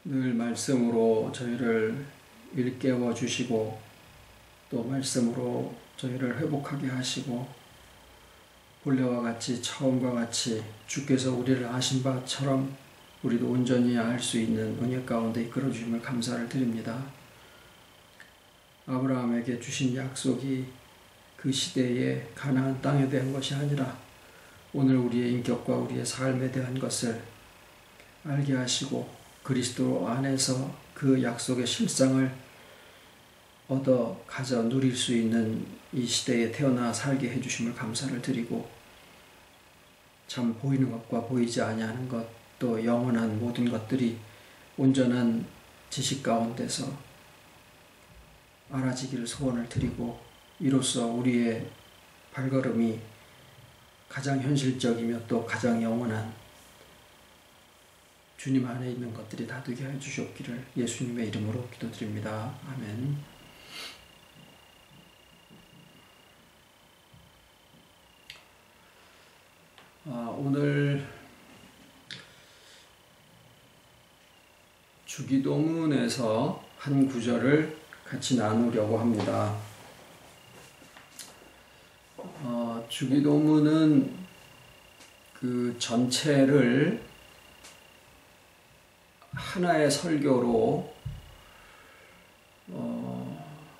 늘 말씀으로 저희를 일깨워 주시고 또 말씀으로 저희를 회복하게 하시고 본래와 같이 처음과 같이 주께서 우리를 아신 바처럼 우리도 온전히 알 수 있는 은혜 가운데 이끌어 주심을 감사를 드립니다. 아브라함에게 주신 약속이 그 시대의 가나안 땅에 대한 것이 아니라 오늘 우리의 인격과 우리의 삶에 대한 것을 알게 하시고 그리스도 안에서 그 약속의 실상을 얻어 가져 누릴 수 있는 이 시대에 태어나 살게 해주심을 감사를 드리고 참 보이는 것과 보이지 아니하는 것 또 영원한 모든 것들이 온전한 지식 가운데서 알아지기를 소원을 드리고 이로써 우리의 발걸음이 가장 현실적이며 또 가장 영원한 주님 안에 있는 것들이 다 되게 해주시옵기를 예수님의 이름으로 기도드립니다. 아멘. 오늘 주기도문에서 한 구절을 같이 나누려고 합니다. 주기도문은 그 전체를 하나의 설교로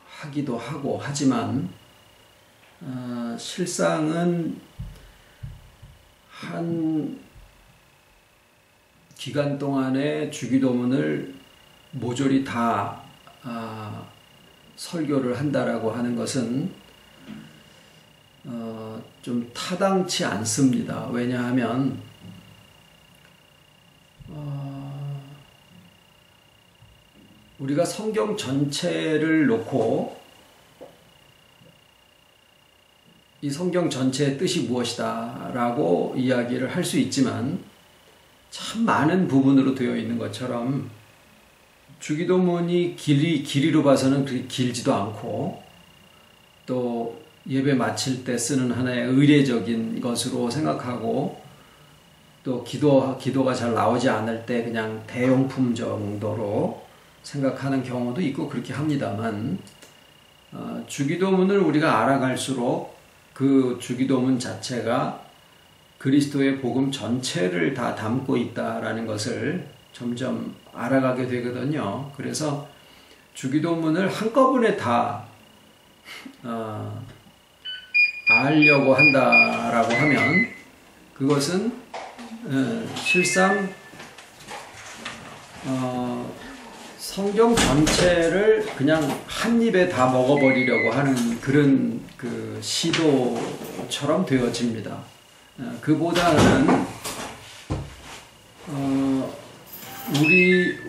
하기도 하고 하지만 실상은 한 기간 동안의 주기도문을 모조리 다 설교를 한다라고 하는 것은 좀 타당치 않습니다. 왜냐하면 우리가 성경 전체를 놓고 이 성경 전체의 뜻이 무엇이다 라고 이야기를 할 수 있지만 참 많은 부분으로 되어 있는 것처럼 주기도문이 길이로 봐서는 그렇게 길지도 않고 또 예배 마칠 때 쓰는 하나의 의례적인 것으로 생각하고 또 기도가 잘 나오지 않을 때 그냥 대용품 정도로 생각하는 경우도 있고 그렇게 합니다만 주기도문을 우리가 알아갈수록 그 주기도문 자체가 그리스도의 복음 전체를 다 담고 있다라는 것을 점점 알아가게 되거든요. 그래서 주기도문을 한꺼번에 다 알려고 한다라고 하면 그것은 실상 성경 전체를 그냥 한 입에 다 먹어버리려고 하는 그런 그 시도처럼 되어집니다. 그보다는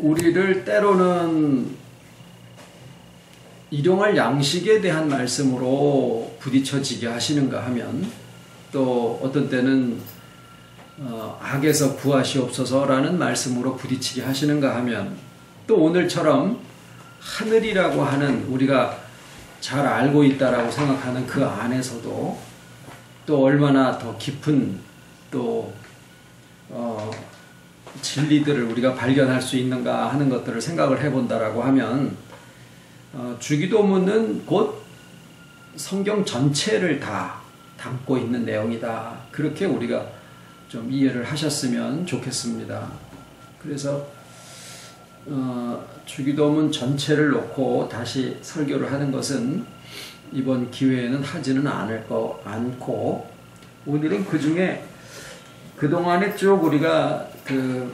우리를 때로는 일용할 양식에 대한 말씀으로 부딪혀지게 하시는가 하면 또 어떤 때는 악에서 구하시옵소서라는 말씀으로 부딪히게 하시는가 하면 또 오늘처럼 하늘이라고 하는 우리가 잘 알고 있다라고 생각하는 그 안에서도 또 얼마나 더 깊은 또 진리들을 우리가 발견할 수 있는가 하는 것들을 생각을 해본다라고 하면 주기도문은 곧 성경 전체를 다 담고 있는 내용이다. 그렇게 우리가 좀 이해를 하셨으면 좋겠습니다. 그래서 주기도문 전체를 놓고 다시 설교를 하는 것은 이번 기회에는 하지는 않고 오늘은 그 중에 그동안에 쭉 우리가 그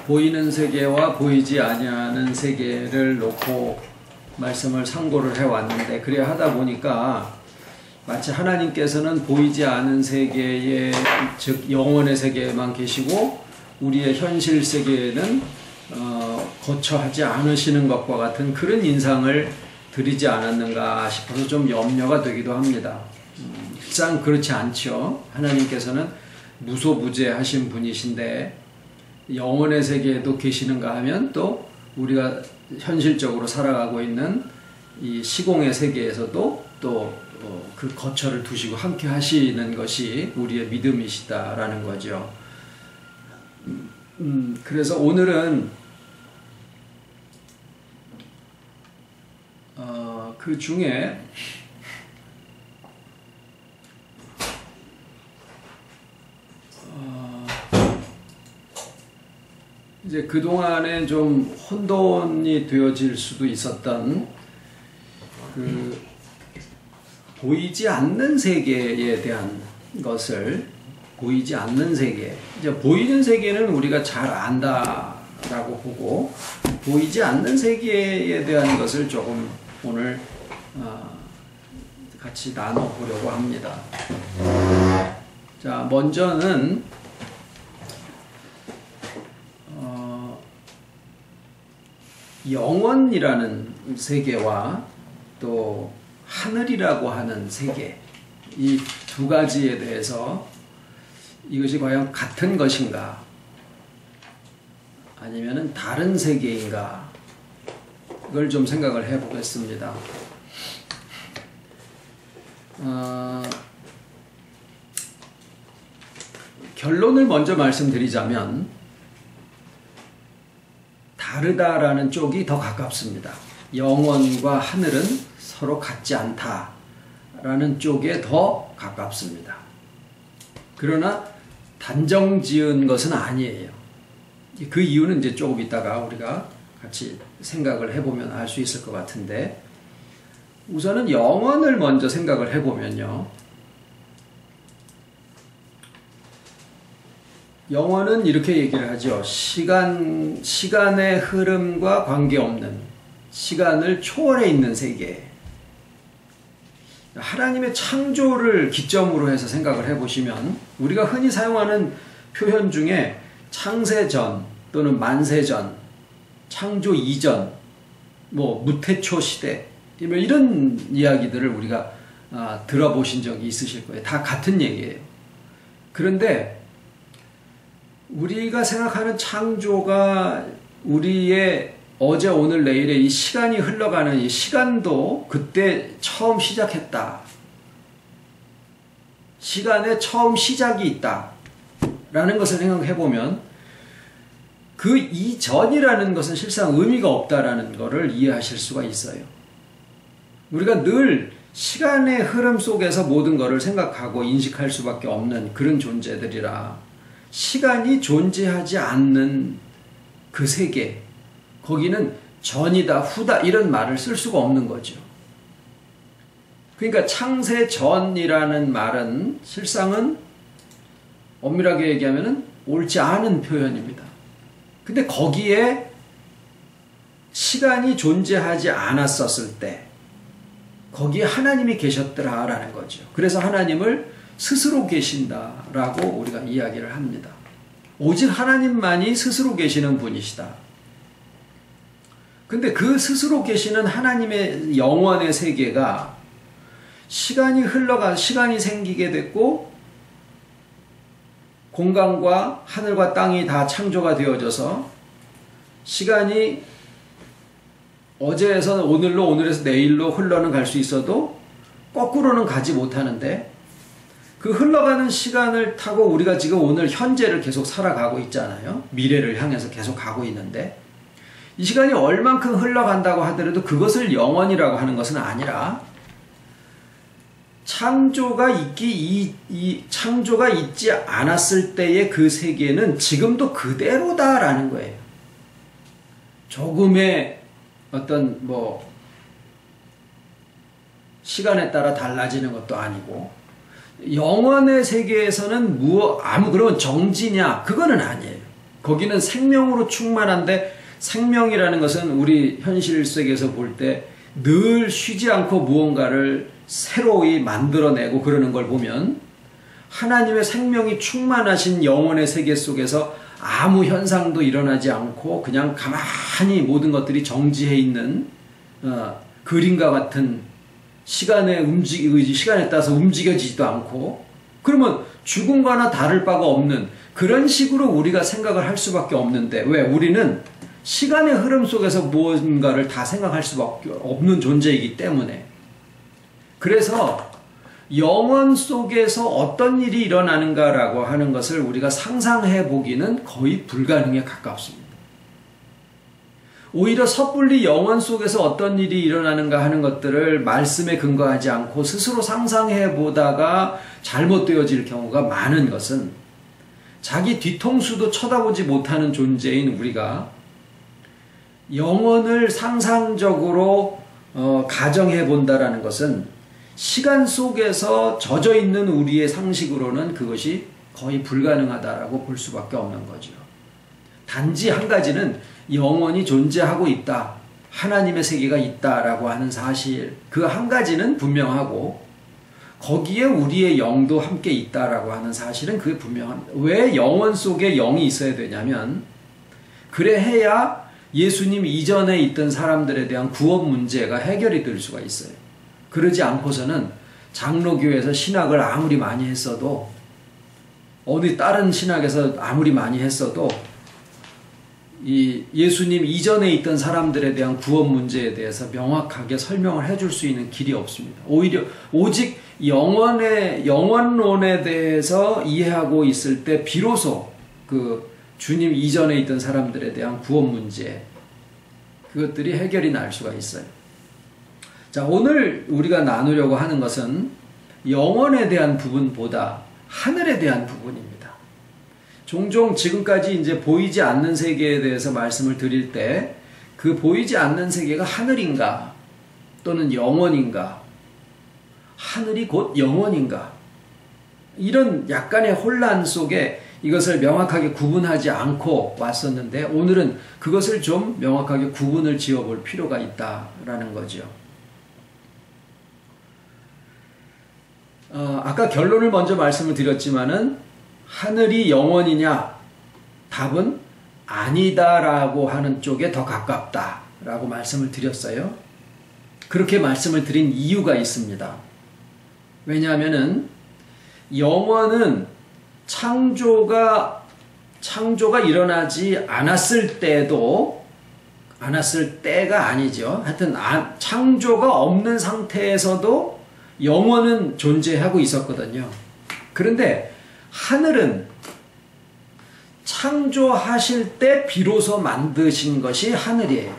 보이는 세계와 보이지 아니하는 세계를 놓고 말씀을 상고를 해왔는데 그래야 하다 보니까 마치 하나님께서는 보이지 않은 세계에 즉 영혼의 세계에만 계시고 우리의 현실 세계에는 거처하지 않으시는 것과 같은 그런 인상을 드리지 않았는가 싶어서 좀 염려가 되기도 합니다. 실상 그렇지 않죠. 하나님께서는 무소부재하신 분이신데 영혼의 세계에도 계시는가 하면 또 우리가 현실적으로 살아가고 있는 이 시공의 세계에서도 또 그 거처를 두시고 함께 하시는 것이 우리의 믿음이시다라는 거죠. 그래서 오늘은 그 중에 이제 그동안에 좀 혼돈이 되어질 수도 있었던 그 보이지 않는 세계에 대한 것을, 보이지 않는 세계, 이제 보이는 세계는 우리가 잘 안다라고 보고, 보이지 않는 세계에 대한 것을 조금 오늘 같이 나눠보려고 합니다. 자, 먼저는 영원이라는 세계와 또 하늘이라고 하는 세계, 이 두 가지에 대해서 이것이 과연 같은 것인가 아니면은 다른 세계인가, 이걸 좀 생각을 해 보겠습니다. 결론을 먼저 말씀드리자면 다르다라는 쪽이 더 가깝습니다. 영원과 하늘은 서로 같지 않다라는 쪽에 더 가깝습니다. 그러나 단정 지은 것은 아니에요. 그 이유는 이제 조금 이따가 우리가 같이 생각을 해보면 알 수 있을 것 같은데, 우선은 영원을 먼저 생각을 해보면요. 영원은 이렇게 얘기를 하죠. 시간의 흐름과 관계없는, 시간을 초월해 있는 세계. 하나님의 창조를 기점으로 해서 생각을 해보시면, 우리가 흔히 사용하는 표현 중에 창세전 또는 만세전, 창조 이전, 무태초 시대, 이런 이야기들을 우리가 들어보신 적이 있으실 거예요. 다 같은 얘기예요. 그런데 우리가 생각하는 창조가 우리의 어제 오늘 내일의 이 시간이 흘러가는 이 시간도 그때 처음 시작했다. 시간에 처음 시작이 있다. 라는 것을 생각해보면 그 이전이라는 것은 실상 의미가 없다라는 것을 이해하실 수가 있어요. 우리가 늘 시간의 흐름 속에서 모든 것을 생각하고 인식할 수밖에 없는 그런 존재들이라, 시간이 존재하지 않는 그 세계, 거기는 전이다 후다 이런 말을 쓸 수가 없는 거죠. 그러니까 창세전이라는 말은 실상은 엄밀하게 얘기하면 옳지 않은 표현입니다. 근데 거기에 시간이 존재하지 않았었을 때 거기에 하나님이 계셨더라라는 거죠. 그래서 하나님을 스스로 계신다라고 우리가 이야기를 합니다. 오직 하나님만이 스스로 계시는 분이시다. 근데 그 스스로 계시는 하나님의 영원의 세계가 시간이 흘러가, 시간이 생기게 됐고 공간과 하늘과 땅이 다 창조가 되어져서 시간이 어제에서 오늘로, 오늘에서 내일로 흘러는 갈 수 있어도 거꾸로는 가지 못하는데, 그 흘러가는 시간을 타고 우리가 지금 오늘 현재를 계속 살아가고 있잖아요. 미래를 향해서 계속 가고 있는데, 이 시간이 얼만큼 흘러간다고 하더라도 그것을 영원이라고 하는 것은 아니라, 창조가 창조가 있지 않았을 때의 그 세계는 지금도 그대로다라는 거예요. 조금의 어떤 시간에 따라 달라지는 것도 아니고, 영원의 세계에서는 그런 정지냐, 그거는 아니에요. 거기는 생명으로 충만한데, 생명이라는 것은 우리 현실 세계에서 볼 때 늘 쉬지 않고 무언가를 새로이 만들어내고 그러는 걸 보면, 하나님의 생명이 충만하신 영원의 세계 속에서 아무 현상도 일어나지 않고 그냥 가만히 모든 것들이 정지해 있는 그림과 같은, 시간에 따라서 움직여지지도 않고, 그러면 죽음과나 다를 바가 없는 그런 식으로 우리가 생각을 할 수밖에 없는데, 왜? 우리는 시간의 흐름 속에서 무언가를 다 생각할 수밖에 없는 존재이기 때문에. 그래서 영원 속에서 어떤 일이 일어나는가라고 하는 것을 우리가 상상해 보기는 거의 불가능에 가깝습니다. 오히려 섣불리 영혼 속에서 어떤 일이 일어나는가 하는 것들을 말씀에 근거하지 않고 스스로 상상해 보다가 잘못되어질 경우가 많은 것은 자기 뒤통수도 쳐다보지 못하는 존재인 우리가 영혼을 상상적으로 가정해 본다라는 것은 시간 속에서 젖어 있는 우리의 상식으로는 그것이 거의 불가능하다라고 볼 수밖에 없는 거죠. 단지 한 가지는 영혼이 존재하고 있다. 하나님의 세계가 있다라고 하는 사실, 그 한 가지는 분명하고 거기에 우리의 영도 함께 있다라고 하는 사실은 그게 분명합니다. 왜 영혼 속에 영이 있어야 되냐면 그래 해야 예수님 이전에 있던 사람들에 대한 구원 문제가 해결이 될 수가 있어요. 그러지 않고서는 장로교에서 신학을 아무리 많이 했어도 어디 다른 신학에서 아무리 많이 했어도 이 예수님 이전에 있던 사람들에 대한 구원 문제에 대해서 명확하게 설명을 해줄 수 있는 길이 없습니다. 오히려 오직 영원론에 대해서 이해하고 있을 때 비로소 그 주님 이전에 있던 사람들에 대한 구원 문제 그것들이 해결이 날 수가 있어요. 자, 오늘 우리가 나누려고 하는 것은 영원에 대한 부분보다 하늘에 대한 부분입니다. 종종 지금까지 이제 보이지 않는 세계에 대해서 말씀을 드릴 때 그 보이지 않는 세계가 하늘인가 또는 영원인가, 하늘이 곧 영원인가, 이런 약간의 혼란 속에 이것을 명확하게 구분하지 않고 왔었는데 오늘은 그것을 좀 명확하게 구분을 지어볼 필요가 있다라는 거죠. 아까 결론을 먼저 말씀을 드렸지만은 하늘이 영원이냐? 답은 아니다라고 하는 쪽에 더 가깝다라고 말씀을 드렸어요. 그렇게 말씀을 드린 이유가 있습니다. 왜냐하면은 영원은 창조가 일어나지 않았을 때가 아니죠. 하여튼 창조가 없는 상태에서도 영원은 존재하고 있었거든요. 그런데 하늘은 창조하실 때 비로소 만드신 것이 하늘이에요.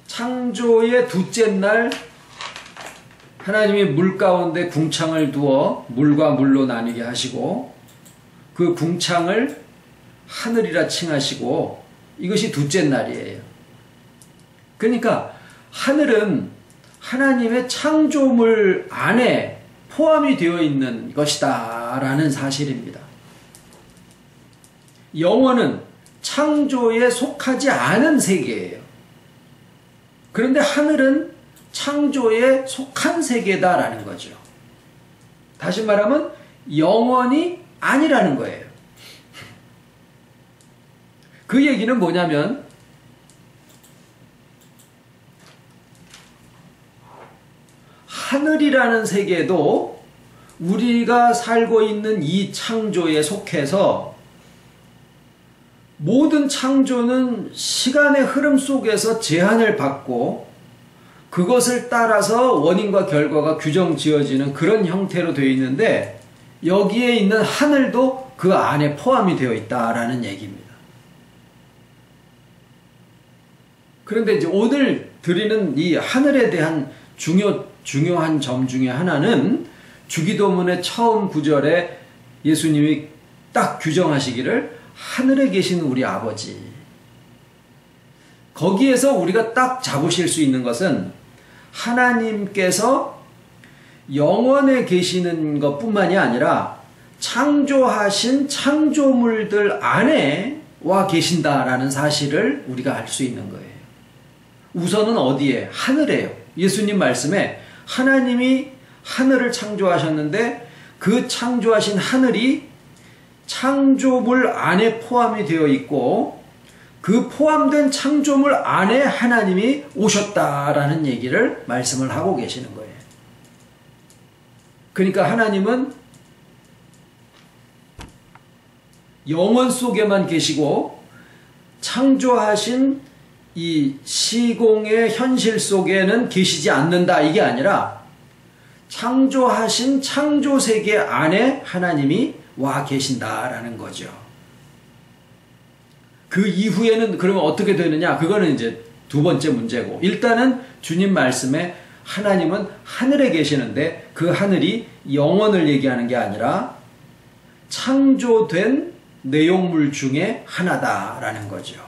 창조의 둘째 날 하나님이 물 가운데 궁창을 두어 물과 물로 나뉘게 하시고 그 궁창을 하늘이라 칭하시고 이것이 둘째 날이에요. 그러니까 하늘은 하나님의 창조물 안에 포함이 되어 있는 것이다 라는 사실입니다. 영원은 창조에 속하지 않은 세계예요. 그런데 하늘은 창조에 속한 세계다라는 거죠. 다시 말하면 영원이 아니라는 거예요. 그 얘기는 뭐냐면 하늘이라는 세계도 우리가 살고 있는 이 창조에 속해서 모든 창조는 시간의 흐름 속에서 제한을 받고 그것을 따라서 원인과 결과가 규정 지어지는 그런 형태로 되어 있는데 여기에 있는 하늘도 그 안에 포함이 되어 있다라는 얘기입니다. 그런데 이제 오늘 드리는 이 하늘에 대한 중요한 점 중에 하나는 주기도문의 처음 구절에 예수님이 딱 규정하시기를 하늘에 계신 우리 아버지. 거기에서 우리가 딱 잡으실 수 있는 것은 하나님께서 영원에 계시는 것뿐만이 아니라 창조하신 창조물들 안에 와 계신다라는 사실을 우리가 알 수 있는 거예요. 우선은 어디에? 하늘에요. 예수님 말씀에 하나님이 하늘을 창조하셨는데 그 창조하신 하늘이 창조물 안에 포함이 되어 있고 그 포함된 창조물 안에 하나님이 오셨다라는 얘기를 말씀을 하고 계시는 거예요. 그러니까 하나님은 영원 속에만 계시고 창조하신 이 시공의 현실 속에는 계시지 않는다 이게 아니라 창조하신 창조세계 안에 하나님이 와 계신다라는 거죠. 그 이후에는 그러면 어떻게 되느냐? 그거는 이제 두 번째 문제고, 일단은 주님 말씀에 하나님은 하늘에 계시는데 그 하늘이 영원을 얘기하는 게 아니라 창조된 내용물 중에 하나다라는 거죠.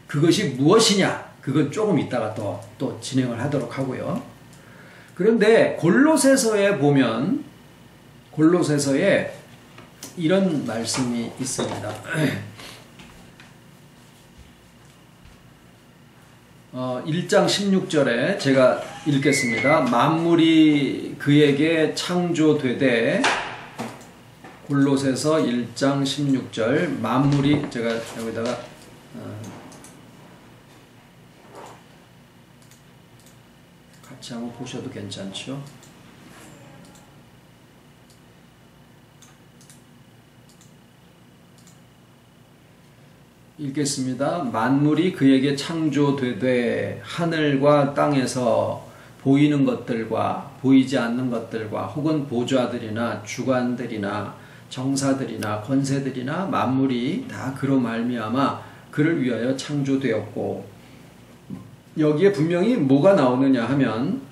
그것이 무엇이냐? 그건 조금 이따가 또 진행을 하도록 하고요. 그런데 골로새서에 보면, 골로새서에 이런 말씀이 있습니다. 1장 16절에 제가 읽겠습니다. 만물이 그에게 창조되되, 골로새서 1장 16절, 만물이, 제가 여기다가 같이 한번 보셔도 괜찮죠? 읽겠습니다. 만물이 그에게 창조되되 하늘과 땅에서 보이는 것들과 보이지 않는 것들과 혹은 보좌들이나 주관들이나 정사들이나 권세들이나 만물이 다 그로 말미암아 그를 위하여 창조되었고, 여기에 분명히 뭐가 나오느냐 하면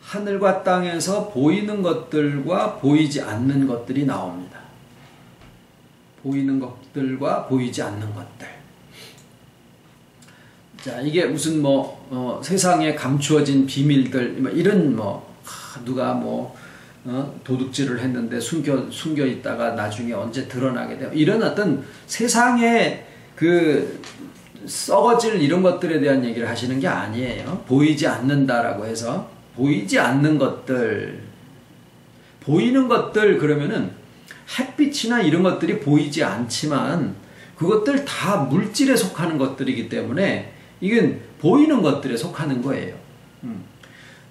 하늘과 땅에서 보이는 것들과 보이지 않는 것들이 나옵니다. 보이는 것들과 보이지 않는 것들. 자, 이게 무슨 세상에 감추어진 비밀들, 이런 누가 도둑질을 했는데 숨겨 있다가 나중에 언제 드러나게 돼요. 이런 어떤 세상에 그 썩어질 이런 것들에 대한 얘기를 하시는 게 아니에요. 보이지 않는다라고 해서 보이지 않는 것들, 보이는 것들 그러면은 햇빛이나 이런 것들이 보이지 않지만 그것들 다 물질에 속하는 것들이기 때문에 이건 보이는 것들에 속하는 거예요.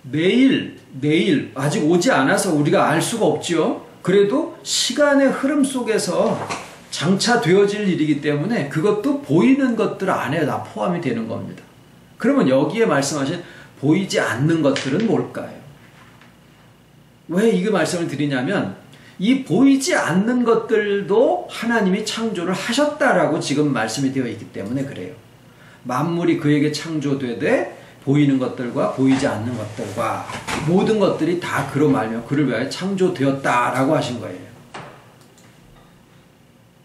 내일 아직 오지 않아서 우리가 알 수가 없지요. 그래도 시간의 흐름 속에서 장차 되어질 일이기 때문에 그것도 보이는 것들 안에 다 포함이 되는 겁니다. 그러면 여기에 말씀하신 보이지 않는 것들은 뭘까요? 왜 이 말씀을 드리냐면 이 보이지 않는 것들도 하나님이 창조를 하셨다라고 지금 말씀이 되어 있기 때문에 그래요. 만물이 그에게 창조되되 보이는 것들과 보이지 않는 것들과 모든 것들이 다 그로 말미암아 그를 위하여 창조되었다라고 하신 거예요.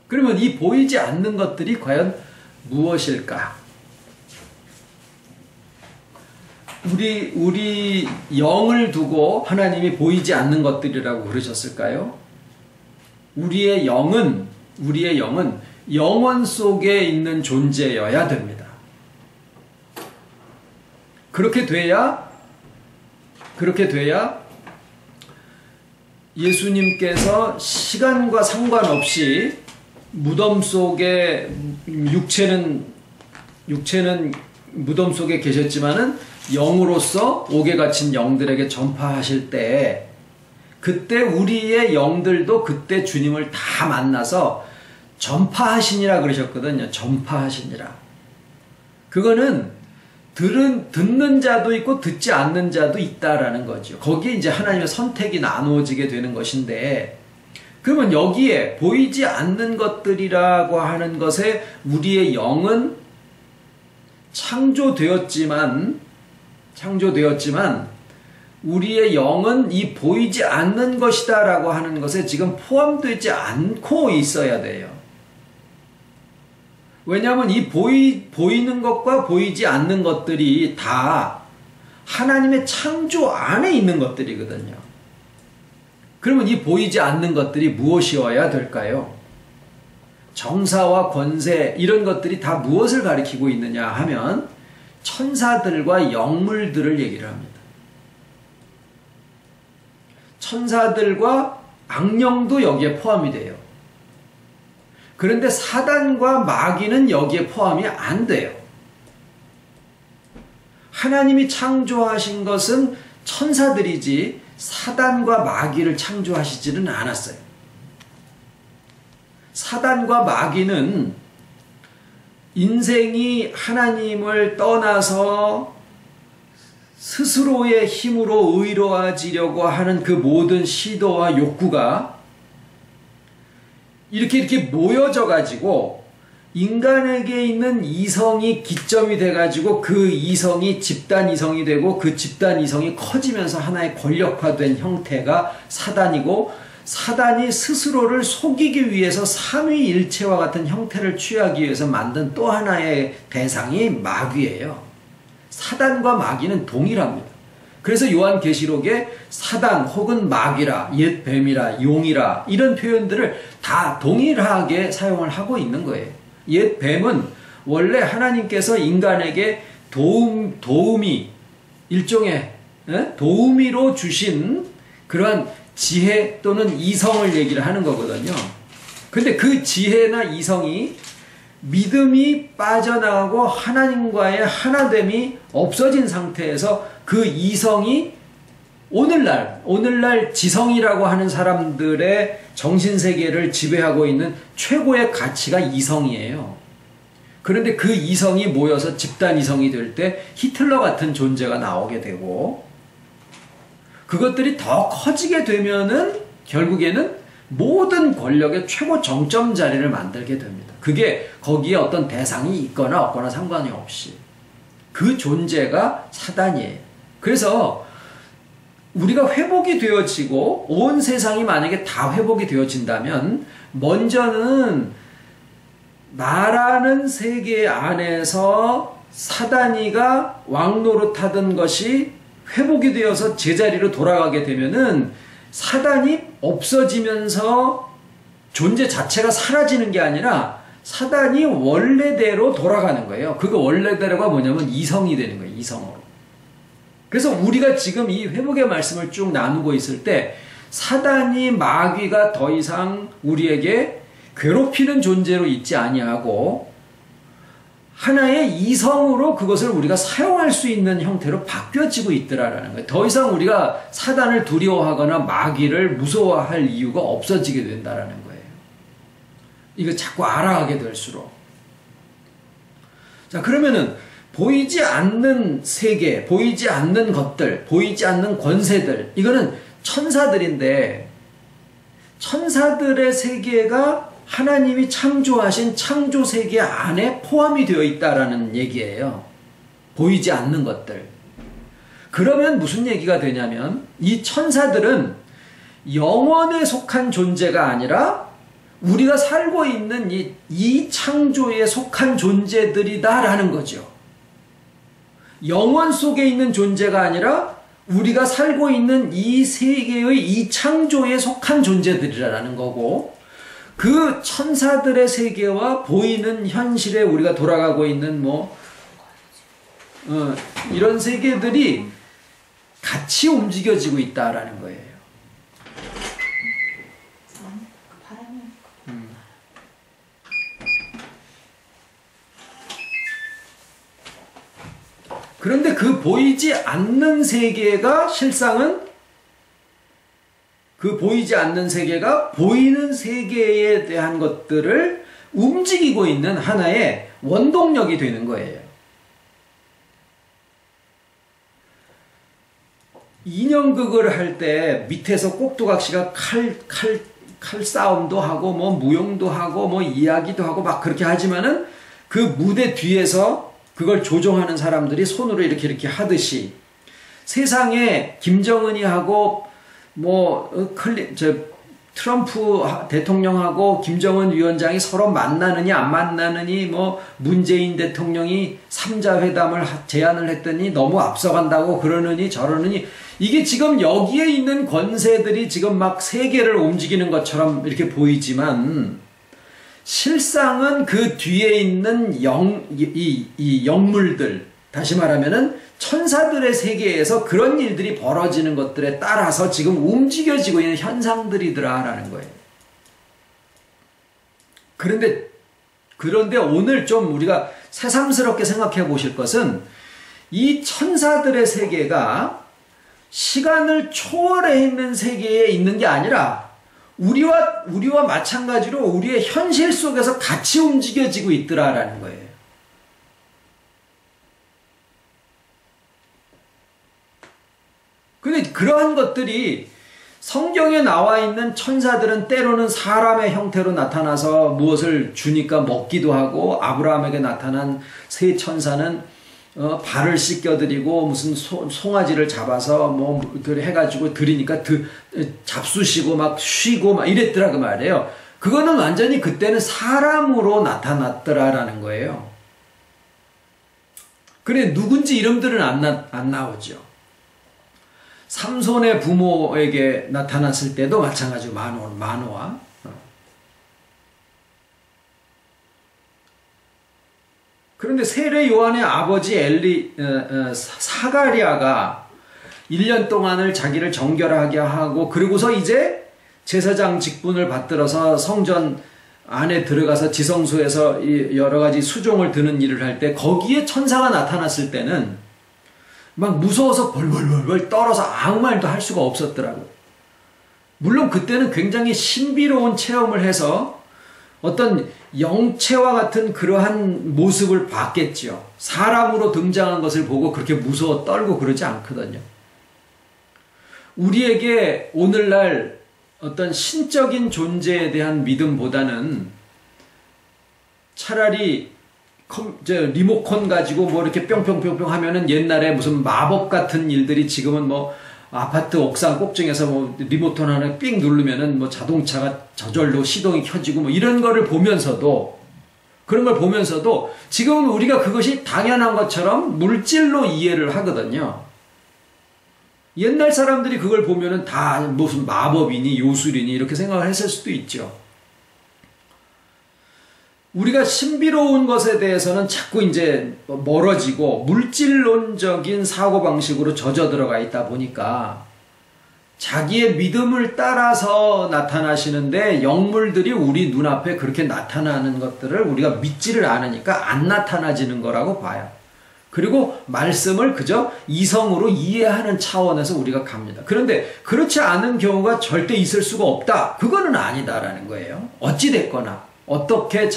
그러면 이 보이지 않는 것들이 과연 무엇일까? 우리 영을 두고 하나님이 보이지 않는 것들이라고 그러셨을까요? 우리의 영은 영원 속에 있는 존재여야 됩니다. 그렇게 돼야 예수님께서 시간과 상관없이 무덤 속에 육체는 무덤 속에 계셨지만은 영으로서 옥에 갇힌 영들에게 전파하실 때, 그때 우리의 영들도 그때 주님을 다 만나서 전파하시니라 그러셨거든요. 전파하시니라. 그거는 듣는 자도 있고 듣지 않는 자도 있다라는 거죠. 거기에 이제 하나님의 선택이 나누어지게 되는 것인데, 그러면 여기에 보이지 않는 것들이라고 하는 것에 우리의 영은 창조되었지만 우리의 영은 이 보이지 않는 것이다 라고 하는 것에 지금 포함되지 않고 있어야 돼요. 왜냐하면 이 보이는 것과 보이지 않는 것들이 다 하나님의 창조 안에 있는 것들이거든요. 그러면 이 보이지 않는 것들이 무엇이어야 될까요? 정사와 권세 이런 것들이 다 무엇을 가리키고 있느냐 하면 천사들과 영물들을 얘기를 합니다. 천사들과 악령도 여기에 포함이 돼요. 그런데 사단과 마귀는 여기에 포함이 안 돼요. 하나님이 창조하신 것은 천사들이지 사단과 마귀를 창조하시지는 않았어요. 사단과 마귀는 인생이 하나님을 떠나서 스스로의 힘으로 의로워지려고 하는 그 모든 시도와 욕구가 이렇게 모여져 가지고 인간에게 있는 이성이 기점이 돼 가지고 그 이성이 집단 이성이 되고 그 집단 이성이 커지면서 하나의 권력화된 형태가 사단이고, 사단이 스스로를 속이기 위해서 삼위일체와 같은 형태를 취하기 위해서 만든 또 하나의 대상이 마귀예요. 사단과 마귀는 동일합니다. 그래서 요한계시록에 사단 혹은 마귀라, 옛 뱀이라, 용이라 이런 표현들을 다 동일하게 사용을 하고 있는 거예요. 옛 뱀은 원래 하나님께서 인간에게 도우미, 일종의 도우미로 주신 그러한 지혜 또는 이성을 얘기를 하는 거거든요. 근데 그 지혜나 이성이 믿음이 빠져나가고 하나님과의 하나됨이 없어진 상태에서 그 이성이 오늘날 지성이라고 하는 사람들의 정신세계를 지배하고 있는 최고의 가치가 이성이에요. 그런데 그 이성이 모여서 집단 이성이 될 때 히틀러 같은 존재가 나오게 되고, 그것들이 더 커지게 되면은 결국에는 모든 권력의 최고 정점 자리를 만들게 됩니다. 그게 거기에 어떤 대상이 있거나 없거나 상관이 없이 그 존재가 사단이에요. 그래서 우리가 회복이 되어지고 온 세상이 만약에 다 회복이 되어진다면 먼저는 나라는 세계 안에서 사단이가 왕노릇하던 것이 회복이 되어서 제자리로 돌아가게 되면은 사단이 없어지면서 존재 자체가 사라지는 게 아니라 사단이 원래대로 돌아가는 거예요. 그거 원래대로가 뭐냐면 이성이 되는 거예요. 이성으로. 그래서 우리가 지금 이 회복의 말씀을 쭉 나누고 있을 때 사단이 마귀가 더 이상 우리에게 괴롭히는 존재로 있지 아니하고 하나의 이성으로 그것을 우리가 사용할 수 있는 형태로 바뀌어지고 있더라라는 거예요. 더 이상 우리가 사단을 두려워하거나 마귀를 무서워할 이유가 없어지게 된다라는 거예요. 이거 자꾸 알아가게 될수록. 자, 그러면은 보이지 않는 세계, 보이지 않는 것들, 보이지 않는 권세들, 이거는 천사들인데 천사들의 세계가 하나님이 창조하신 창조 세계 안에 포함이 되어 있다라는 얘기예요. 보이지 않는 것들. 그러면 무슨 얘기가 되냐면 이 천사들은 영원에 속한 존재가 아니라 우리가 살고 있는 이 창조에 속한 존재들이다라는 거죠. 영원 속에 있는 존재가 아니라 우리가 살고 있는 이 세계의 이 창조에 속한 존재들이라는 거고, 그 천사들의 세계와 보이는 현실에 우리가 돌아가고 있는 이런 세계들이 같이 움직여지고 있다라는 거예요. 그런데 그 보이지 않는 세계가 실상은 그 보이지 않는 세계가 보이는 세계에 대한 것들을 움직이고 있는 하나의 원동력이 되는 거예요. 인형극을 할 때 밑에서 꼭두각시가 칼싸움도 하고 무용도 하고 이야기도 하고 막 그렇게 하지만은 그 무대 뒤에서 그걸 조종하는 사람들이 손으로 이렇게 하듯이 세상에 김정은이 하고 트럼프 대통령하고 김정은 위원장이 서로 만나느니 안 만나느니 문재인 대통령이 3자 회담을 제안을 했더니 너무 앞서간다고 그러느니 저러느니, 이게 지금 여기에 있는 권세들이 지금 막 세계를 움직이는 것처럼 이렇게 보이지만 실상은 그 뒤에 있는 이 영물들, 다시 말하면은 천사들의 세계에서 그런 일들이 벌어지는 것들에 따라서 지금 움직여지고 있는 현상들이더라라는 거예요. 그런데 오늘 좀 우리가 새삼스럽게 생각해 보실 것은 이 천사들의 세계가 시간을 초월해 있는 세계에 있는 게 아니라 우리와 마찬가지로 우리의 현실 속에서 같이 움직여지고 있더라라는 거예요. 근데 그러한 것들이 성경에 나와 있는 천사들은 때로는 사람의 형태로 나타나서 무엇을 주니까 먹기도 하고, 아브라함에게 나타난 세 천사는 발을 씻겨드리고 무슨 송아지를 잡아서 뭐 해가지고 드리니까 잡수시고 막 쉬고 막 이랬더라고 말이에요. 그거는 완전히 그때는 사람으로 나타났더라라는 거예요. 그래, 누군지 이름들은 안 나오죠. 삼손의 부모에게 나타났을 때도 마찬가지고 마노아. 그런데 세례 요한의 아버지 사가랴가 1년 동안을 자기를 정결하게 하고, 그리고서 이제 제사장 직분을 받들어서 성전 안에 들어가서 지성소에서 여러 가지 수종을 드는 일을 할 때, 거기에 천사가 나타났을 때는 막 무서워서 벌벌벌 떨어서 아무 말도 할 수가 없었더라고요. 물론 그때는 굉장히 신비로운 체험을 해서 어떤 영체와 같은 그러한 모습을 봤겠죠. 사람으로 등장한 것을 보고 그렇게 무서워 떨고 그러지 않거든요. 우리에게 오늘날 어떤 신적인 존재에 대한 믿음보다는 차라리 리모컨 가지고 뭐 이렇게 뿅뿅뿅뿅 하면은 옛날에 무슨 마법 같은 일들이 지금은 뭐 아파트 옥상 꼭정에서 뭐 리모컨 하나 삥 누르면은 뭐 자동차가 저절로 시동이 켜지고 뭐 이런 거를 보면서도, 그런 걸 보면서도 지금은 우리가 그것이 당연한 것처럼 물질로 이해를 하거든요. 옛날 사람들이 그걸 보면은 다 무슨 마법이니 요술이니 이렇게 생각을 했을 수도 있죠. 우리가 신비로운 것에 대해서는 자꾸 이제 멀어지고 물질론적인 사고방식으로 젖어 들어가 있다 보니까 자기의 믿음을 따라서 나타나시는데, 영물들이 우리 눈앞에 그렇게 나타나는 것들을 우리가 믿지를 않으니까 안 나타나지는 거라고 봐요. 그리고 말씀을 그저 이성으로 이해하는 차원에서 우리가 갑니다. 그런데 그렇지 않은 경우가 절대 있을 수가 없다. 그거는 아니다라는 거예요. 어찌됐거나 어떻게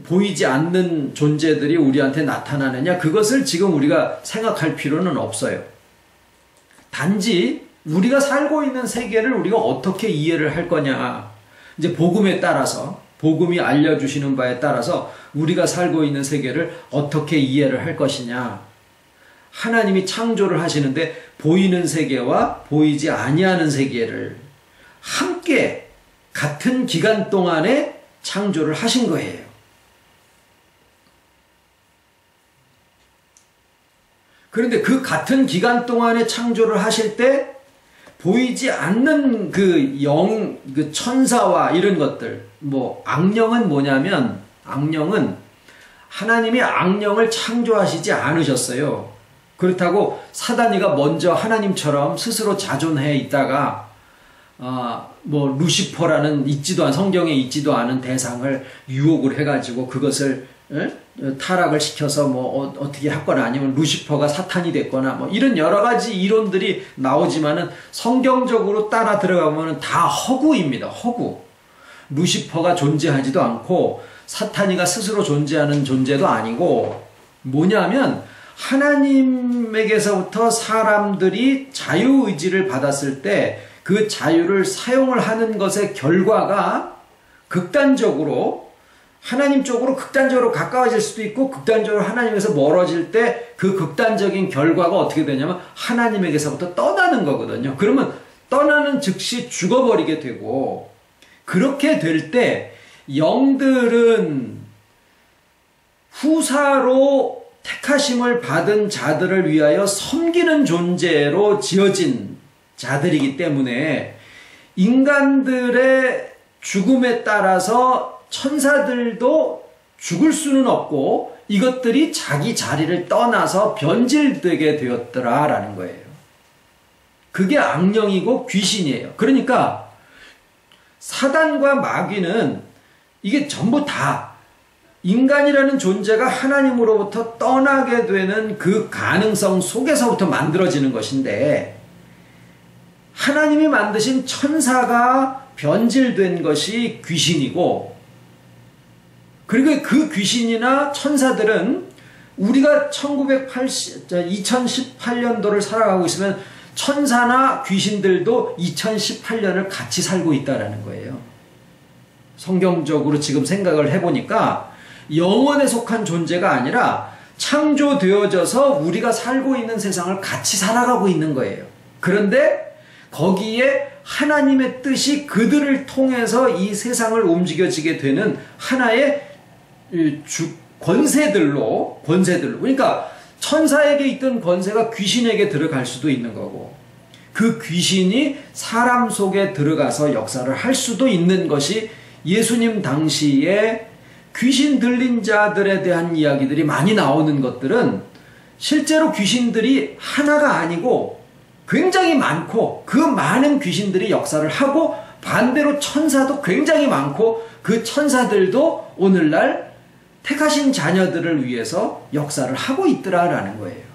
보이지 않는 존재들이 우리한테 나타나느냐, 그것을 지금 우리가 생각할 필요는 없어요. 단지 우리가 살고 있는 세계를 우리가 어떻게 이해를 할 거냐, 이제 복음에 따라서, 복음이 알려주시는 바에 따라서 우리가 살고 있는 세계를 어떻게 이해를 할 것이냐. 하나님이 창조를 하시는데 보이는 세계와 보이지 아니하는 세계를 함께 같은 기간 동안에 창조를 하신 거예요. 그런데 그 같은 기간 동안에 창조를 하실 때 보이지 않는 그 천사와 이런 것들, 뭐 악령은 뭐냐면, 악령은 하나님이 악령을 창조하시지 않으셨어요. 그렇다고 사단이가 먼저 하나님처럼 스스로 자존해 있다가 뭐 루시퍼라는 성경에 있지도 않은 대상을 유혹을 해가지고 그것을 타락을 시켜서 뭐 어떻게 했거나, 아니면 루시퍼가 사탄이 됐거나, 뭐 이런 여러 가지 이론들이 나오지만은 성경적으로 따라 들어가면은 다 허구입니다. 허구. 루시퍼가 존재하지도 않고 사탄이가 스스로 존재하는 존재도 아니고, 뭐냐면 하나님에게서부터 사람들이 자유의지를 받았을 때 그 자유를 사용을 하는 것의 결과가 극단적으로 하나님 쪽으로 극단적으로 가까워질 수도 있고, 극단적으로 하나님에서 멀어질 때 그 극단적인 결과가 어떻게 되냐면 하나님에게서부터 떠나는 거거든요. 그러면 떠나는 즉시 죽어버리게 되고, 그렇게 될 때 영들은 후사로 택하심을 받은 자들을 위하여 섬기는 존재로 지어진 자들이기 때문에 인간들의 죽음에 따라서 천사들도 죽을 수는 없고, 이것들이 자기 자리를 떠나서 변질되게 되었더라라는 거예요. 그게 악령이고 귀신이에요. 그러니까 사단과 마귀는 이게 전부 다 인간이라는 존재가 하나님으로부터 떠나게 되는 그 가능성 속에서부터 만들어지는 것인데, 하나님이 만드신 천사가 변질된 것이 귀신이고, 그리고 그 귀신이나 천사들은 우리가 2018년도를 살아가고 있으면 천사나 귀신들도 2018년을 같이 살고 있다라는 거예요. 성경적으로 지금 생각을 해보니까 영원에 속한 존재가 아니라 창조되어져서 우리가 살고 있는 세상을 같이 살아가고 있는 거예요. 그런데 거기에 하나님의 뜻이 그들을 통해서 이 세상을 움직여지게 되는 하나의 권세들로 그러니까 천사에게 있던 권세가 귀신에게 들어갈 수도 있는 거고 그 귀신이 사람 속에 들어가서 역사를 할 수도 있는 것이 예수님 당시에 귀신 들린 자들에 대한 이야기들이 많이 나오는 것들은 실제로 귀신들이 하나가 아니고 굉장히 많고 그 많은 귀신들이 역사를 하고 반대로 천사도 굉장히 많고 그 천사들도 오늘날 택하신 자녀들을 위해서 역사를 하고 있더라라는 거예요.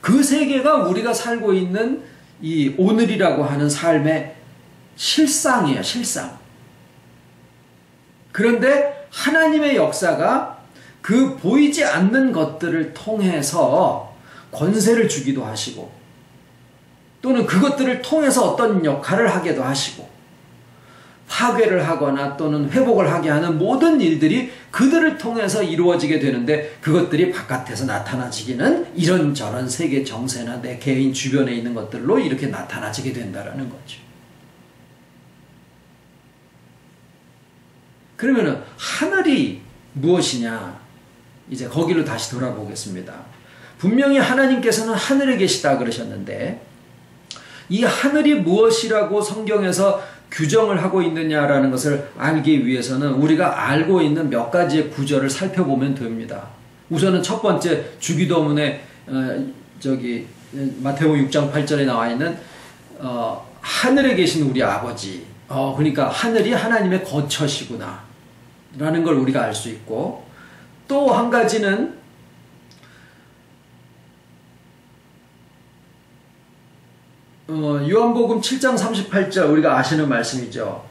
그 세계가 우리가 살고 있는 이 오늘이라고 하는 삶의 실상이에요. 실상. 그런데 하나님의 역사가 그 보이지 않는 것들을 통해서 권세를 주기도 하시고 또는 그것들을 통해서 어떤 역할을 하기도 하시고 파괴를 하거나 또는 회복을 하게 하는 모든 일들이 그들을 통해서 이루어지게 되는데 그것들이 바깥에서 나타나지기는 이런저런 세계 정세나 내 개인 주변에 있는 것들로 이렇게 나타나지게 된다는 거죠. 그러면은 하늘이 무엇이냐? 이제 거기로 다시 돌아보겠습니다. 분명히 하나님께서는 하늘에 계시다 그러셨는데 이 하늘이 무엇이라고 성경에서 규정을 하고 있느냐라는 것을 알기 위해서는 우리가 알고 있는 몇 가지의 구절을 살펴보면 됩니다. 우선은 첫 번째 주기도문에 마태복음 6장 8절에 나와 있는 하늘에 계신 우리 아버지 그러니까 하늘이 하나님의 거처시구나 라는 걸 우리가 알 수 있고 또 한 가지는 요한복음 7장 38절 우리가 아시는 말씀이죠.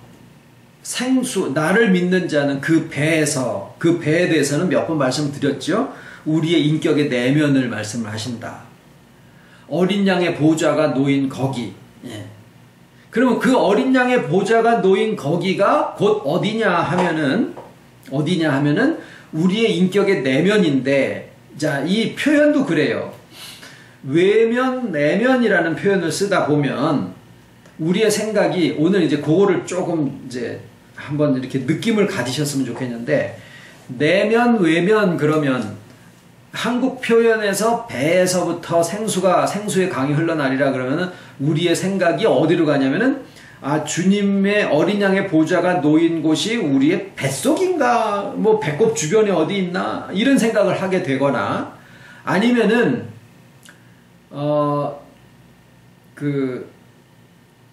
생수 나를 믿는 자는 그 배에 대해서는 몇 번 말씀드렸죠. 우리의 인격의 내면을 말씀을 하신다. 어린 양의 보좌가 놓인 거기. 그러면 그 어린 양의 보좌가 놓인 거기가 곧 어디냐 하면은 우리의 인격의 내면인데 자, 이 표현도 그래요. 외면, 내면이라는 표현을 쓰다 보면 우리의 생각이 오늘 이제 그거를 조금 이제 한번 이렇게 느낌을 가지셨으면 좋겠는데 내면, 외면 그러면 한국 표현에서 배에서부터 생수의 강이 흘러나리라 그러면은 우리의 생각이 어디로 가냐면은 주님의 어린 양의 보좌가 놓인 곳이 우리의 뱃속인가 뭐 배꼽 주변에 어디 있나 이런 생각을 하게 되거나 아니면은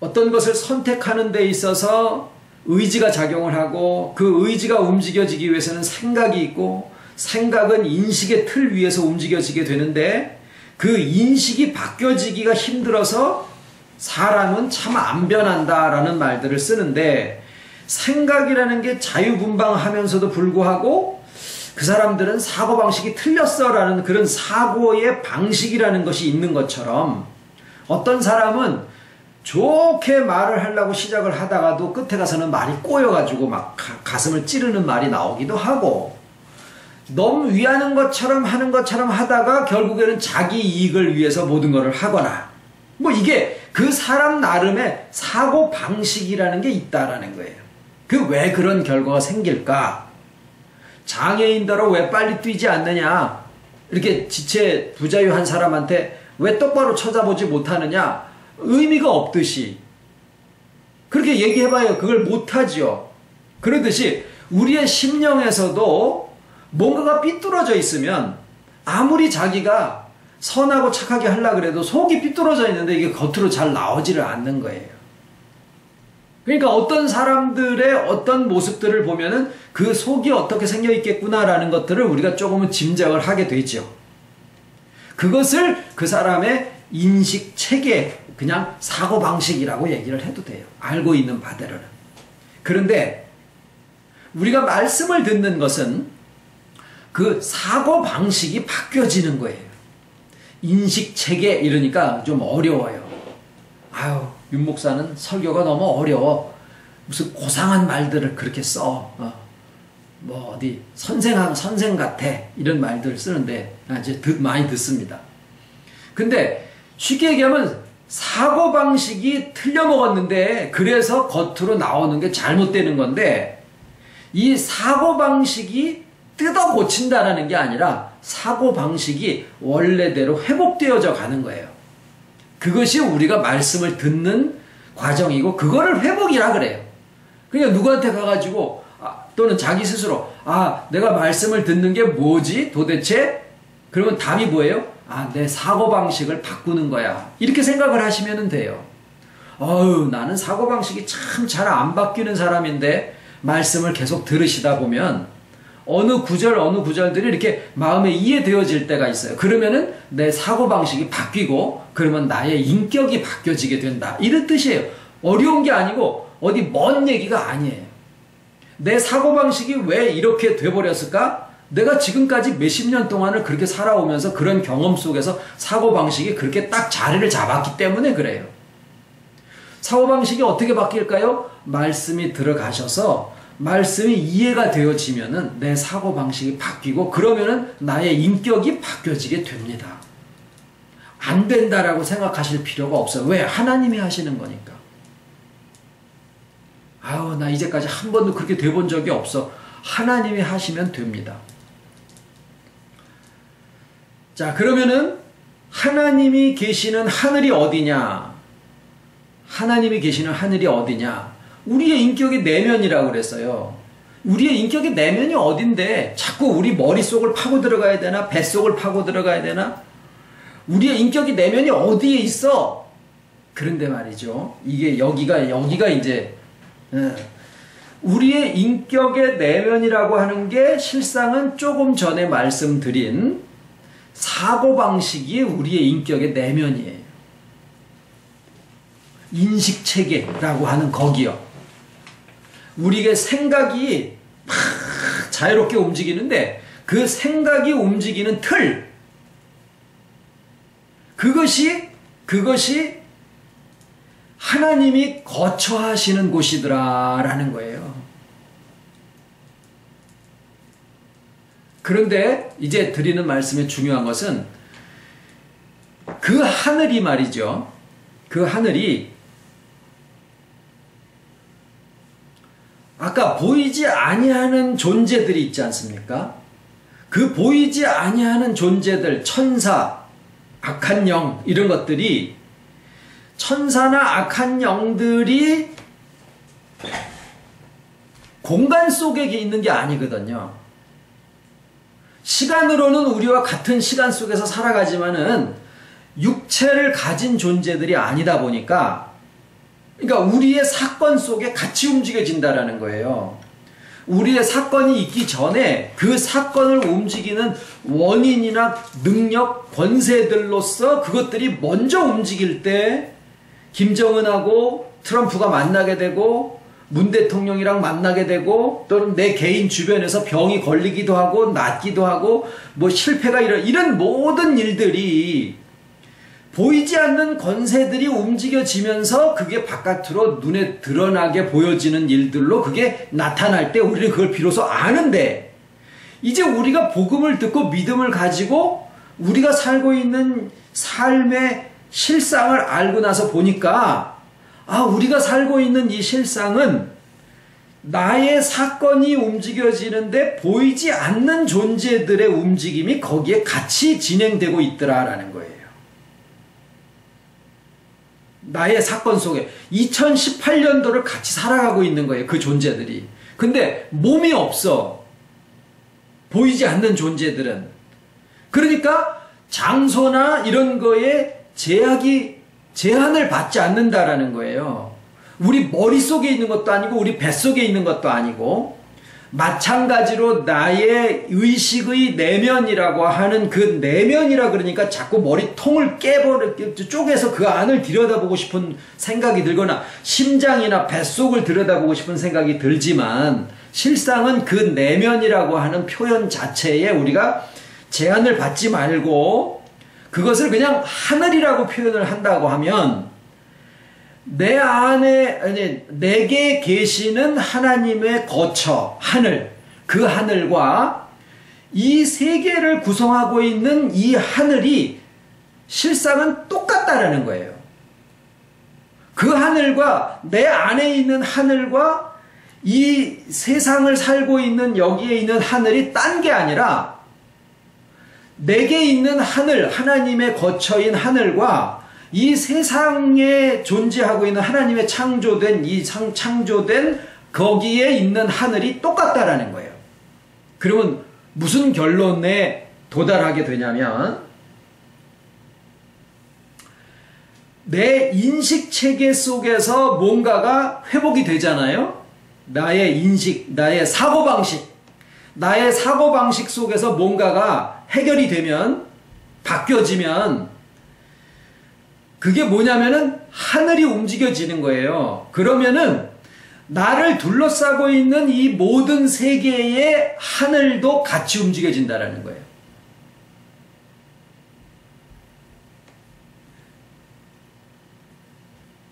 어떤 것을 선택하는 데 있어서 의지가 작용을 하고 그 의지가 움직여지기 위해서는 생각이 있고 생각은 인식의 틀 위에서 움직여지게 되는데 그 인식이 바뀌어지기가 힘들어서 사람은 참 안 변한다라는 말들을 쓰는데 생각이라는 게 자유분방하면서도 불구하고 그 사람들은 사고방식이 틀렸어라는 그런 사고의 방식이라는 것이 있는 것처럼 어떤 사람은 좋게 말을 하려고 시작을 하다가도 끝에 가서는 말이 꼬여가지고 막 가슴을 찌르는 말이 나오기도 하고 너무 위하는 것처럼 하는 것처럼 하다가 결국에는 자기 이익을 위해서 모든 것을 하거나 뭐 이게 그 사람 나름의 사고방식이라는 게 있다라는 거예요. 왜 그런 결과가 생길까? 장애인더러 왜 빨리 뛰지 않느냐? 이렇게 지체 부자유한 사람한테 왜 똑바로 쳐다보지 못하느냐? 의미가 없듯이 그렇게 얘기해봐요. 그걸 못하죠. 그러듯이 우리의 심령에서도 뭔가가 삐뚤어져 있으면 아무리 자기가 선하고 착하게 하려고 그래도 속이 삐뚤어져 있는데 이게 겉으로 잘 나오지를 않는 거예요. 그러니까 어떤 사람들의 어떤 모습들을 보면은 그 속이 어떻게 생겨 있겠구나라는 것들을 우리가 조금은 짐작을 하게 되죠. 그것을 그 사람의 인식 체계, 그냥 사고방식이라고 얘기를 해도 돼요. 알고 있는 바대로는. 그런데 우리가 말씀을 듣는 것은 그 사고방식이 바뀌어지는 거예요. 인식체계 이러니까 좀 어려워요. 아유, 윤 목사는 설교가 너무 어려워. 무슨 고상한 말들을 그렇게 써. 뭐 어디 선생 같아. 이런 말들을 쓰는데 이제 많이 듣습니다. 근데 쉽게 얘기하면 사고방식이 틀려먹었는데 그래서 겉으로 나오는 게 잘못되는 건데, 이 사고방식이 뜯어 고친다라는 게 아니라 사고방식이 원래대로 회복되어져 가는 거예요. 그것이 우리가 말씀을 듣는 과정이고 그거를 회복이라 그래요. 그러니까 누구한테 가가지고 또는 자기 스스로 내가 말씀을 듣는 게 뭐지 도대체? 그러면 답이 뭐예요? 내 사고방식을 바꾸는 거야. 이렇게 생각을 하시면 돼요. 나는 사고방식이 참 잘 안 바뀌는 사람인데 말씀을 계속 들으시다 보면 어느 구절들이 이렇게 마음에 이해되어질 때가 있어요. 그러면은 내 사고방식이 바뀌고 그러면 나의 인격이 바뀌어지게 된다. 이런 뜻이에요. 어려운 게 아니고 어디 먼 얘기가 아니에요. 내 사고방식이 왜 이렇게 돼버렸을까? 내가 지금까지 몇십 년 동안을 그렇게 살아오면서 그런 경험 속에서 사고방식이 그렇게 딱 자리를 잡았기 때문에 그래요. 사고방식이 어떻게 바뀔까요? 말씀이 들어가셔서 말씀이 이해가 되어지면은 내 사고방식이 바뀌고 그러면은 나의 인격이 바뀌어지게 됩니다. 안 된다라고 생각하실 필요가 없어요. 왜? 하나님이 하시는 거니까. 나 이제까지 한 번도 그렇게 돼본 적이 없어. 하나님이 하시면 됩니다. 자, 그러면은 하나님이 계시는 하늘이 어디냐? 하나님이 계시는 하늘이 어디냐? 우리의 인격의 내면이라고 그랬어요. 우리의 인격의 내면이 어딘데 자꾸 우리 머릿속을 파고 들어가야 되나? 뱃속을 파고 들어가야 되나? 우리의 인격의 내면이 어디에 있어? 그런데 말이죠. 이게 여기가 이제 우리의 인격의 내면이라고 하는 게 실상은 조금 전에 말씀드린 사고방식이 우리의 인격의 내면이에요. 인식체계라고 하는 거기요. 우리의 생각이 막 자유롭게 움직이는데 그 생각이 움직이는 틀, 그것이 하나님이 거처하시는 곳이더라라는 거예요. 그런데 이제 드리는 말씀의 중요한 것은 그 하늘이 말이죠. 그 하늘이 아까 보이지 아니하는 존재들이 있지 않습니까? 그 보이지 아니하는 존재들, 천사, 악한 영 이런 것들이, 천사나 악한 영들이 공간 속에 있는 게 아니거든요. 시간으로는 우리와 같은 시간 속에서 살아가지만은 육체를 가진 존재들이 아니다 보니까, 그러니까 우리의 사건 속에 같이 움직여진다라는 거예요. 우리의 사건이 있기 전에 그 사건을 움직이는 원인이나 능력, 권세들로서 그것들이 먼저 움직일 때 김정은하고 트럼프가 만나게 되고 문 대통령이랑 만나게 되고 또는 내 개인 주변에서 병이 걸리기도 하고 낫기도 하고 뭐 실패가 이런 모든 일들이 보이지 않는 권세들이 움직여지면서 그게 바깥으로 눈에 드러나게 보여지는 일들로 그게 나타날 때 우리는 그걸 비로소 아는데, 이제 우리가 복음을 듣고 믿음을 가지고 우리가 살고 있는 삶의 실상을 알고 나서 보니까 우리가 살고 있는 이 실상은 나의 사건이 움직여지는데 보이지 않는 존재들의 움직임이 거기에 같이 진행되고 있더라라는 거예요. 나의 사건 속에 2018년도를 같이 살아가고 있는 거예요. 그 존재들이. 근데 몸이 없어. 보이지 않는 존재들은. 그러니까 장소나 이런 거에 제한을 받지 않는다라는 거예요. 우리 머릿속에 있는 것도 아니고 우리 뱃속에 있는 것도 아니고, 마찬가지로 나의 의식의 내면이라고 하는 그 내면이라 그러니까 자꾸 머리통을 쪼개서 그 안을 들여다보고 싶은 생각이 들거나 심장이나 뱃속을 들여다보고 싶은 생각이 들지만, 실상은 그 내면이라고 하는 표현 자체에 우리가 제한을 받지 말고 그것을 그냥 하늘이라고 표현을 한다고 하면 내 안에 아니 내게 계시는 하나님의 거처 하늘, 그 하늘과 이 세계를 구성하고 있는 이 하늘이 실상은 똑같다라는 거예요. 그 하늘과 내 안에 있는 하늘과 이 세상을 살고 있는 여기에 있는 하늘이 딴 게 아니라 내게 있는 하늘, 하나님의 거처인 하늘과 이 세상에 존재하고 있는 하나님의 창조된 창조된 거기에 있는 하늘이 똑같다라는 거예요. 그러면 무슨 결론에 도달하게 되냐면 내 인식 체계 속에서 뭔가가 회복이 되잖아요. 나의 인식, 나의 사고방식, 나의 사고방식 속에서 뭔가가 해결이 되면, 바뀌어지면 그게 뭐냐면은 하늘이 움직여지는 거예요. 그러면은 나를 둘러싸고 있는 이 모든 세계의 하늘도 같이 움직여진다라는 거예요.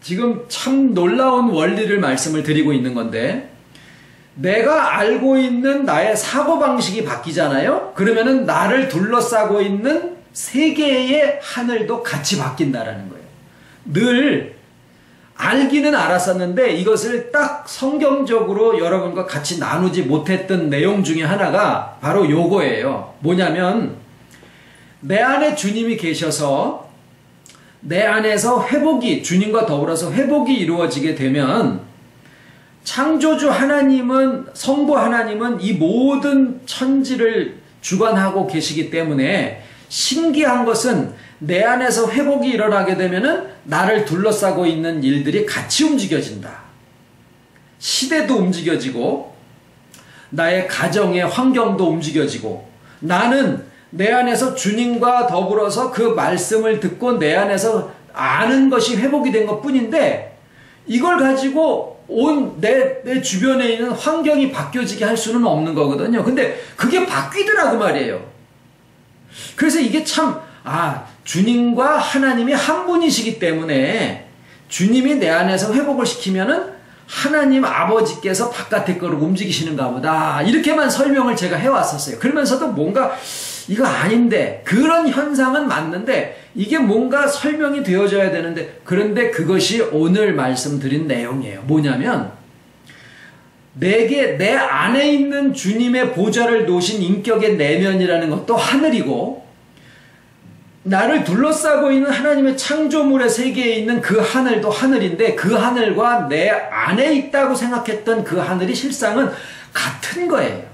지금 참 놀라운 원리를 말씀을 드리고 있는 건데, 내가 알고 있는 나의 사고방식이 바뀌잖아요? 그러면은 나를 둘러싸고 있는 세계의 하늘도 같이 바뀐다라는 거예요. 늘 알기는 알았었는데 이것을 딱 성경적으로 여러분과 같이 나누지 못했던 내용 중에 하나가 바로 요거예요. 뭐냐면 내 안에 주님이 계셔서 내 안에서 회복이, 주님과 더불어서 회복이 이루어지게 되면 창조주 하나님은, 성부 하나님은 이 모든 천지를 주관하고 계시기 때문에 신기한 것은 내 안에서 회복이 일어나게 되면은 나를 둘러싸고 있는 일들이 같이 움직여진다. 시대도 움직여지고 나의 가정의 환경도 움직여지고 나는 내 안에서 주님과 더불어서 그 말씀을 듣고 내 안에서 아는 것이 회복이 된 것 뿐인데 이걸 가지고 온 내 주변에 있는 환경이 바뀌어지게 할 수는 없는 거거든요. 근데 그게 바뀌더라고 말이에요. 그래서 이게 참, 주님과 하나님이 한 분이시기 때문에 주님이 내 안에서 회복을 시키면은 하나님 아버지께서 바깥의 거로 움직이시는가 보다. 이렇게만 설명을 제가 해왔었어요. 그러면서도 뭔가 이거 아닌데, 그런 현상은 맞는데 이게 뭔가 설명이 되어져야 되는데, 그런데 그것이 오늘 말씀드린 내용이에요. 뭐냐면 내 안에 있는 주님의 보좌를 놓으신 인격의 내면이라는 것도 하늘이고, 나를 둘러싸고 있는 하나님의 창조물의 세계에 있는 그 하늘도 하늘인데, 그 하늘과 내 안에 있다고 생각했던 그 하늘이 실상은 같은 거예요.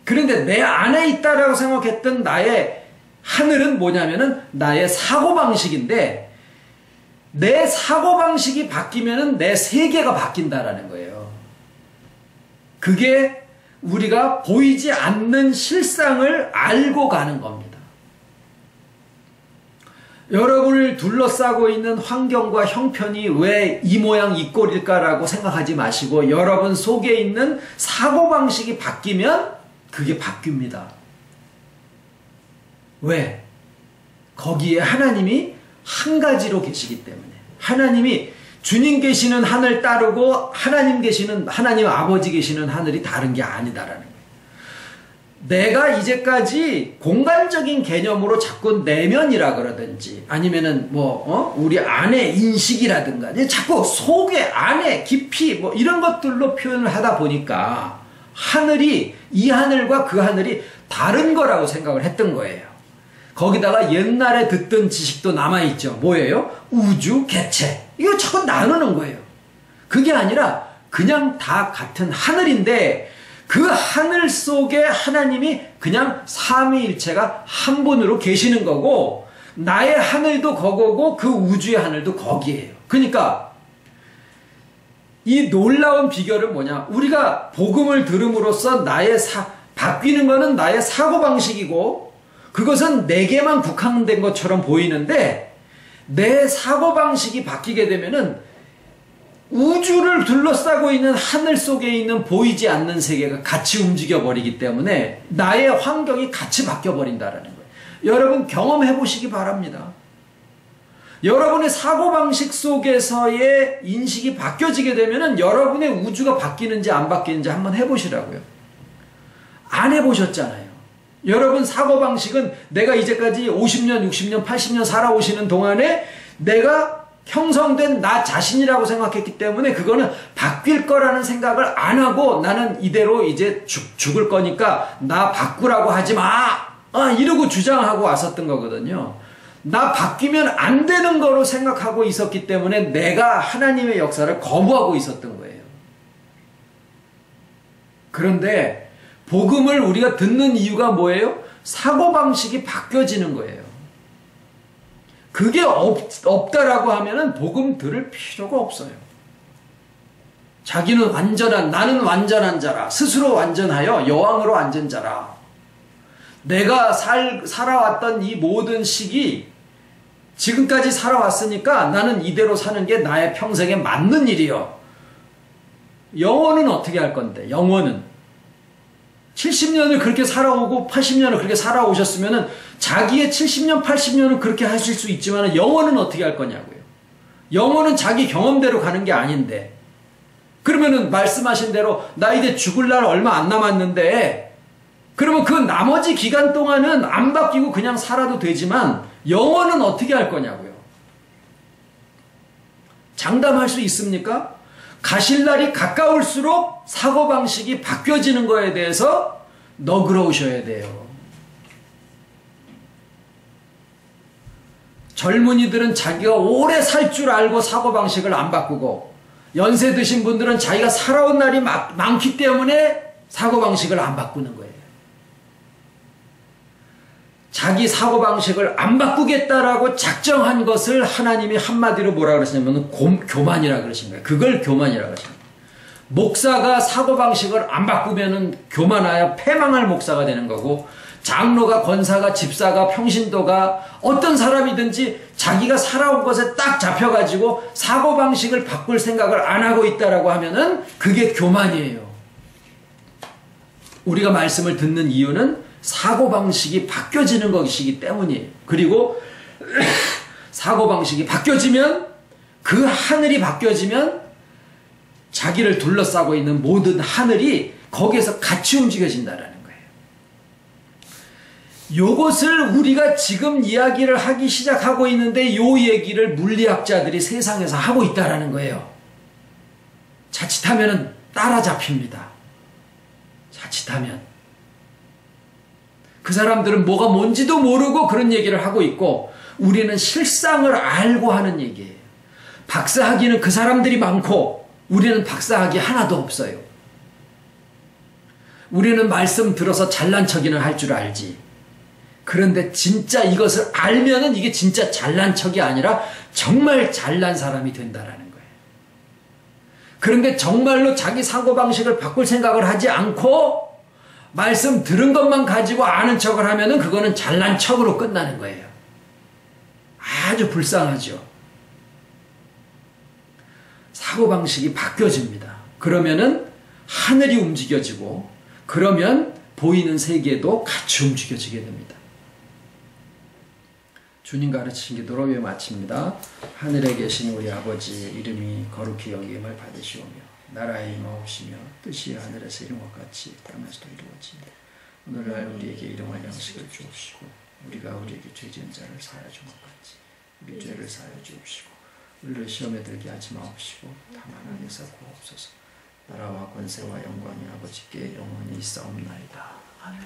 그런데 내 안에 있다라고 생각했던 나의 하늘은 뭐냐면은 나의 사고방식인데, 내 사고방식이 바뀌면은 내 세계가 바뀐다라는 거예요. 그게 우리가 보이지 않는 실상을 알고 가는 겁니다. 여러분을 둘러싸고 있는 환경과 형편이 왜 이 모양 이 꼴일까라고 생각하지 마시고, 여러분 속에 있는 사고방식이 바뀌면 그게 바뀝니다. 왜? 거기에 하나님이 한 가지로 계시기 때문에. 하나님이 주님 계시는 하늘 따르고 하나님 아버지 계시는 하늘이 다른 게 아니다라는 거예요. 내가 이제까지 공간적인 개념으로 자꾸 내면이라 그러든지 아니면은 우리 안의 인식이라든가 자꾸 속에 안에 깊이 이런 것들로 표현을 하다 보니까 이 하늘과 그 하늘이 다른 거라고 생각을 했던 거예요. 거기다가 옛날에 듣던 지식도 남아있죠. 뭐예요? 우주, 개체. 이거 자꾸 나누는 거예요. 그게 아니라 그냥 다 같은 하늘인데, 그 하늘 속에 하나님이 그냥 삼위일체가 한 분으로 계시는 거고, 나의 하늘도 거거고 그 우주의 하늘도 거기에요. 그러니까 이 놀라운 비결은 뭐냐? 우리가 복음을 들음으로써 바뀌는 거는 나의 사고방식이고, 그것은 내게만 국한된 것처럼 보이는데, 내 사고방식이 바뀌게 되면은 우주를 둘러싸고 있는 하늘 속에 있는 보이지 않는 세계가 같이 움직여 버리기 때문에 나의 환경이 같이 바뀌어 버린다라는 거예요. 여러분 경험해 보시기 바랍니다. 여러분의 사고방식 속에서의 인식이 바뀌어지게 되면 여러분의 우주가 바뀌는지 안 바뀌는지 한번 해보시라고요. 안 해보셨잖아요. 여러분 사고방식은 내가 이제까지 50년, 60년, 80년 살아오시는 동안에 내가 형성된 나 자신이라고 생각했기 때문에 그거는 바뀔 거라는 생각을 안 하고 나는 이대로 이제 죽을 거니까 나 바꾸라고 하지 마! 이러고 주장하고 왔었던 거거든요. 나 바뀌면 안 되는 거로 생각하고 있었기 때문에 내가 하나님의 역사를 거부하고 있었던 거예요. 그런데 복음을 우리가 듣는 이유가 뭐예요? 사고방식이 바뀌어지는 거예요. 그게 없다라고 하면은 복음 들을 필요가 없어요. 자기는 완전한, 나는 완전한 자라, 스스로 완전하여 여왕으로 앉은 자라. 내가 살아왔던 이 모든 시기, 지금까지 살아왔으니까 나는 이대로 사는 게 나의 평생에 맞는 일이요. 영혼은 어떻게 할 건데, 영혼은. 70년을 그렇게 살아오고 80년을 그렇게 살아오셨으면 자기의 70년, 80년은 그렇게 하실 수 있지만 영혼은 어떻게 할 거냐고요. 영혼은 자기 경험대로 가는 게 아닌데. 그러면은 말씀하신 대로 나 이제 죽을 날 얼마 안 남았는데 그러면 그 나머지 기간 동안은 안 바뀌고 그냥 살아도 되지만 영혼은 어떻게 할 거냐고요. 장담할 수 있습니까? 가실 날이 가까울수록 사고방식이 바뀌어지는 거에 대해서 너그러우셔야 돼요. 젊은이들은 자기가 오래 살 줄 알고 사고방식을 안 바꾸고 연세 드신 분들은 자기가 살아온 날이 많기 때문에 사고방식을 안 바꾸는 거예요. 자기 사고방식을 안 바꾸겠다라고 작정한 것을 하나님이 한마디로 뭐라 그러시냐면 교만이라 그러신 거예요. 그걸 교만이라 그러신 거예요. 목사가 사고방식을 안 바꾸면은 교만하여 패망할 목사가 되는 거고 장로가, 권사가, 집사가, 평신도가 어떤 사람이든지 자기가 살아온 것에 딱 잡혀가지고 사고방식을 바꿀 생각을 안 하고 있다라고 하면은 그게 교만이에요. 우리가 말씀을 듣는 이유는 사고방식이 바뀌어지는 것이기 때문이에요. 그리고 사고방식이 바뀌어지면 그 하늘이 바뀌어지면 자기를 둘러싸고 있는 모든 하늘이 거기에서 같이 움직여진다라는 거예요. 요것을 우리가 지금 이야기를 하기 시작하고 있는데 요 얘기를 물리학자들이 세상에서 하고 있다라는 거예요. 자칫하면 따라잡힙니다. 자칫하면. 그 사람들은 뭐가 뭔지도 모르고 그런 얘기를 하고 있고 우리는 실상을 알고 하는 얘기예요. 박사학위는 그 사람들이 많고 우리는 박사학위 하나도 없어요. 우리는 말씀 들어서 잘난 척이나 할 줄 알지. 그런데 진짜 이것을 알면은 이게 진짜 잘난 척이 아니라 정말 잘난 사람이 된다라는 거예요. 그런데 정말로 자기 사고방식을 바꿀 생각을 하지 않고 말씀 들은 것만 가지고 아는 척을 하면은 그거는 잘난 척으로 끝나는 거예요. 아주 불쌍하죠. 사고방식이 바뀌어집니다. 그러면은 하늘이 움직여지고 그러면 보이는 세계도 같이 움직여지게 됩니다. 주님 가르치신 기도로 마칩니다. 하늘에 계신 우리 아버지 이름이 거룩히 여김을 받으시오며 나라의 임하옵시며 뜻이 하늘에서 이룬 것 같이 땅에서도 이루어지니 오늘날 우리에게 일용할 양식을 주옵시고 우리가 우리에게 죄 지은 자를 사하여 준 것 같이 우리 죄를 사하여 주옵시고 우리를 시험에 들게 하지 마옵시고 다만 악에서 구하옵소서. 나라와 권세와 영광이 아버지께 영원히 있사옵나이다. 아멘.